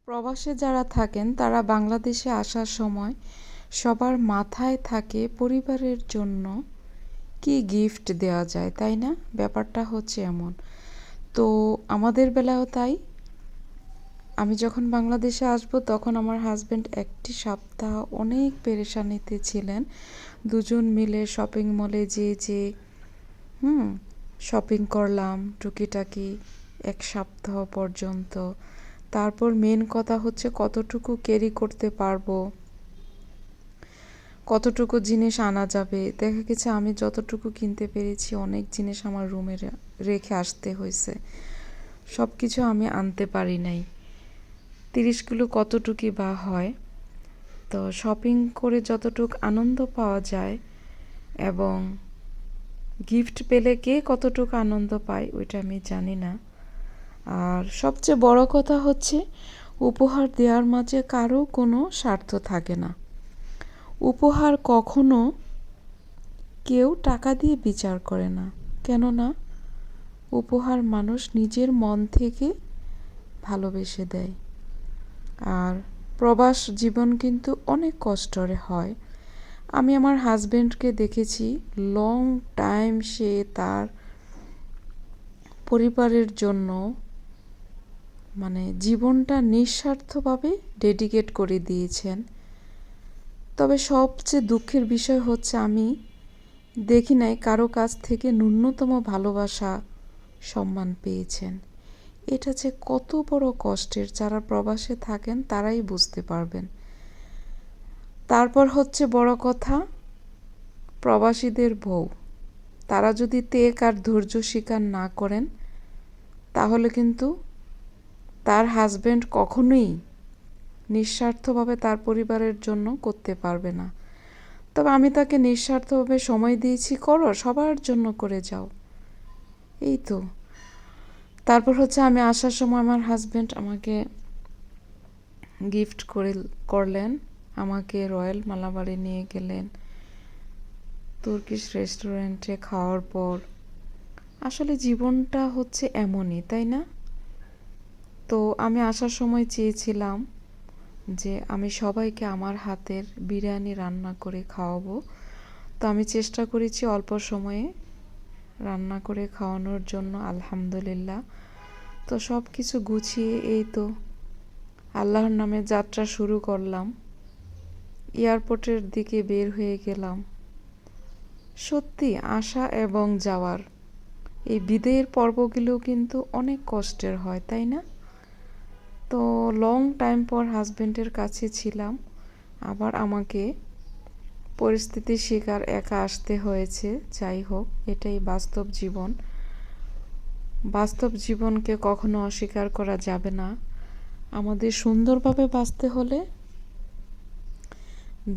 প্রবাসে যারা থাকেন তারা বাংলাদেশে আসার সময় সবার মাথায় থাকে পরিবারের জন্য কি গিফট দেওয়া যায়, তাই না? ব্যাপারটা হচ্ছে এমন। তো আমাদের বেলায়ও তাই। আমি যখন বাংলাদেশে আসব তখন আমার হাজব্যান্ড একটি সপ্তাহ অনেক পেরেশানিতে ছিলেন। দুজন মিলে শপিং মলে যে শপিং করলাম টুকিটাকি এক সপ্তাহ পর্যন্ত। তারপর মেন কথা হচ্ছে কতটুকু ক্যারি করতে পারবো, কতটুকু জিনিস আনা যাবে। দেখা গেছে আমি যতটুকু কিনতে পেরেছি অনেক জিনিস আমার রুমে রেখে আসতে হয়েছে, সব কিছু আমি আনতে পারি নাই। 30 কিলো কতটুকুই বা হয়। তো শপিং করে যতটুকু আনন্দ পাওয়া যায় এবং গিফট পেলে কে কতটুকু আনন্দ পায় ওইটা আমি জানি না। আর সবচেয়ে বড় কথা হচ্ছে উপহার দেওয়ার মাঝে কারো কোনো স্বার্থ থাকে না। উপহার কখনো কেউ টাকা দিয়ে বিচার করে না, কেননা উপহার মানুষ নিজের মন থেকে ভালোবেসে দেয়। আর প্রবাস জীবন কিন্তু অনেক কষ্টের হয়। আমি আমার হাজব্যান্ডকে দেখেছি লং টাইম সে তার পরিবারের জন্য জীবনটা নিঃস্বার্থভাবে ডেডিকেট করে দিয়েছেন। তবে সবচেয়ে দুঃখের বিষয় হচ্ছে আমি দেখি নাই কারো কাছ থেকে ন্যূনতম ভালোবাসা সম্মান পেয়েছেন। এটা যে কত বড় কষ্টের, যারা প্রবাসে থাকেন তারাই বুঝতে পারবেন। তারপর হচ্ছে বড় কথা প্রবাসীদের বউ, তারা যদি ত্যাগ আর ধৈর্য স্বীকার না করেন তাহলে কিন্তু তার হাজব্যান্ড কখনোই নিঃস্বার্থভাবে তার পরিবারের জন্য করতে পারবে না। তবে আমি তাকে নিঃস্বার্থভাবে সময় দিয়েছি, করো, সবার জন্য করে যাও, এই তো। তারপর হচ্ছে আমি আসার সময় আমার হাজব্যান্ড আমাকে গিফট করলেন, আমাকে রয়্যাল মালাবারে নিয়ে গেলেন তুর্কিশ রেস্টুরেন্টে খাওয়ার পর। আসলে জীবনটা হচ্ছে এমনই, তাই না? তো আমি আসার সময় চেয়েছিলাম যে আমি সবাইকে আমার হাতের বিরিয়ানি রান্না করে খাওয়াবো। তো আমি চেষ্টা করেছি অল্প সময়ে রান্না করে খাওয়ানোর জন্য, আলহামদুলিল্লাহ। তো সব কিছু গুছিয়ে এই তো আল্লাহর নামে যাত্রা শুরু করলাম, এয়ারপোর্টের দিকে বের হয়ে গেলাম। সত্যি আসা এবং যাওয়ার এই বিদায়ের পর্বগুলো কিন্তু অনেক কষ্টের হয়, তাই না? তো লং টাইম পর হাজব্যান্ডের কাছে ছিলাম, আবার আমাকে পরিস্থিতির শিকার একা আসতে হয়েছে। যাই হোক, এটাই বাস্তব জীবন। বাস্তব জীবনকে কখনো অস্বীকার করা যাবে না। আমাদের সুন্দরভাবে বাঁচতে হলে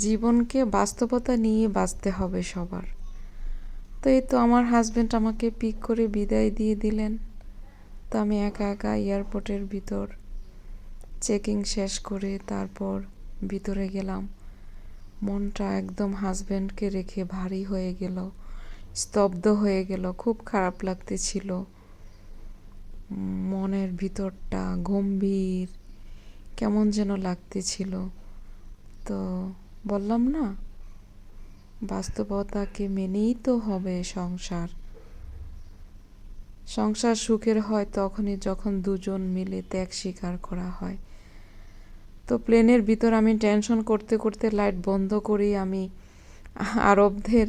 জীবনকে বাস্তবতা নিয়ে বাঁচতে হবে সবার। তো এই তো আমার হাজব্যান্ড আমাকে পিক করে বিদায় দিয়ে দিলেন। তো আমি একা একা এয়ারপোর্টের ভিতর চেকিং শেষ করে তারপর ভিতরে গেলাম। মনটা একদম হাজব্যান্ডকে রেখে ভারী হয়ে গেল, স্তব্ধ হয়ে গেল, খুব খারাপ লাগতেছিল। মনের ভিতরটা গম্ভীর কেমন যেন লাগতেছিল। তো বললাম না, বাস্তবতাকে মেনেই তো হবে সংসার। সংসার সুখের হয় তখনই যখন দুজন মিলে ত্যাগ স্বীকার করা হয়। তো প্লেনের ভিতর আমি টেনশন করতে করতে লাইট বন্ধ করেই আমি আরবদের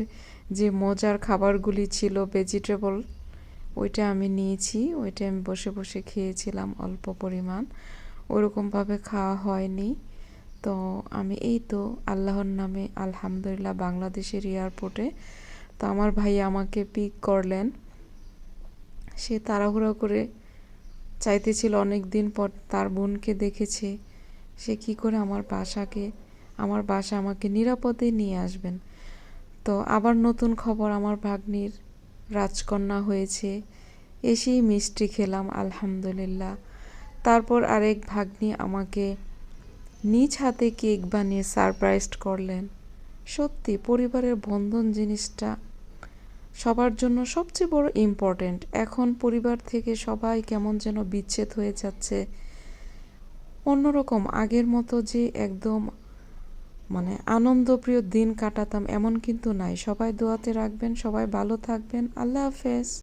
যে মজার খাবারগুলি ছিল ভেজিটেবল, ওইটা আমি নিয়েছি। ওইটা আমি বসে বসে খেয়েছিলাম অল্প পরিমাণ, ওরকমভাবে খাওয়া হয়নি। তো আমি এই তো আল্লাহর নামে আলহামদুলিল্লাহ বাংলাদেশের এয়ারপোর্টে। তো আমার ভাই আমাকে পিক করলেন। সে তাড়াহুড়ো করে চাইতেছিল, অনেক দিন পর তার বোনকে দেখেছে, সে কি করে আমার বাসা আমাকে নিরাপদে নিয়ে আসবেন। তো আবার নতুন খবর, আমার ভাগ্নির রাজকন্যা হয়েছে, এসেই মিষ্টি খেলাম আলহামদুলিল্লাহ। তারপর আরেক ভাগ্নি আমাকে নিজ হাতে কেক বানিয়ে সারপ্রাইজ করলেন। সত্যি পরিবারের বন্ধন জিনিসটা সবার জন্য সবচেয়ে বড় ইম্পর্ট্যান্ট। এখন পরিবার থেকে সবাই কেমন যেন বিচ্ছেদ হয়ে যাচ্ছে, অন্যরকম আগের মতো যে একদম মানে আনন্দপ্রিয় দিন কাটাতাম এমন কিন্তু নাই। সবাই দোয়াতে রাখবেন, সবাই ভালো থাকবেন। আল্লাহ হাফেজ।